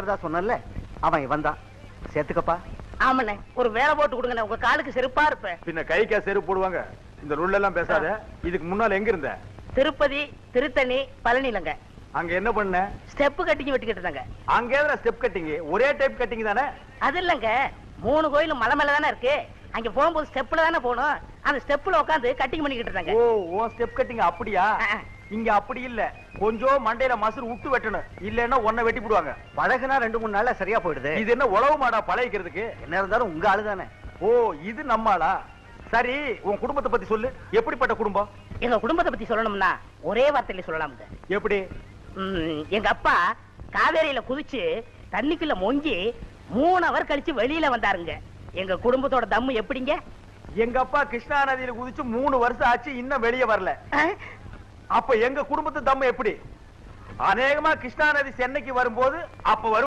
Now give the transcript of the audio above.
வரதா சொன்னல, அவன் இவன் தான். சேர்த்துக்கப்பா. ஆமாண்ணே, ஒரு வேலை போட்டு கொடுங்க, உங்க காலுக்கு செருப்பா இருப்பேன். பின்ன கைக்கா செருப்பு போடுவாங்க. இந்த ரூல் எல்லாம் பேசாத. இதுக்கு முன்னால எங்க இருந்த? திருப்பதி, திருத்தணி, பழனிலங்க. அங்க என்ன பண்ண? ஸ்டெப் கட்டிங் வெட்டிக்கிட்டு இருந்தாங்க. அங்க எதுல ஸ்டெப் கட்டிங்? ஒரே டைப் கட்டிங் தானே? அது இல்லங்க, 3 கோயிலும் மலை மேல தானே இருக்கு. அங்க போகும்போது ஸ்டெப்ல தானே போகணும். அந்த ஸ்டெப்ல உட்காந்து கட்டிங் பண்ணிக்கிட்டு இருந்தாங்க. ஓ ஸ்டெப் கட்டிங் அப்படியா? இங்க அப்படி இல்ல, கொஞ்சம் மண்டையில மசுறு விட்டு வெட்டணும், இல்லன்னா ஒன்ன வெட்டி போடுவாங்க. பழகுனா 2-3 நாள்ல சரியா போயிடுது. இது என்ன உழவு மாடா பழகிக்கிறதுக்கு? என்ன இருந்தாலும் உங்க ஆளு தானே. ஓ இது நம்மாளா? சரி, உன் குடும்பத்தை பத்தி சொல்லு. எப்படிப்பட்ட குடும்பம்? எங்க குடும்பத்தை பத்தி சொல்லணும்னா ஒரே வார்த்தையில சொல்லலாமுங்க. எப்படி? எங்க அப்பா காவேரியில குதிச்சு தண்ணிக்குள்ள மொங்கி 3 ஹவர் கழிச்சு வெளியில வந்தாருங்க. எங்க குடும்பத்தோட தம்மு எப்படிங்க? எங்க அப்பா கிருஷ்ணா நதியில குதிச்சு 3 வருஷம் ஆச்சு, இன்னும் வெளியே வரல. அப்ப எங்க குடும்பத்து தம்மு எப்படி? அநேகமா கிருஷ்ணா நதி சென்னைக்கு வரும்போது அப்ப வரும்.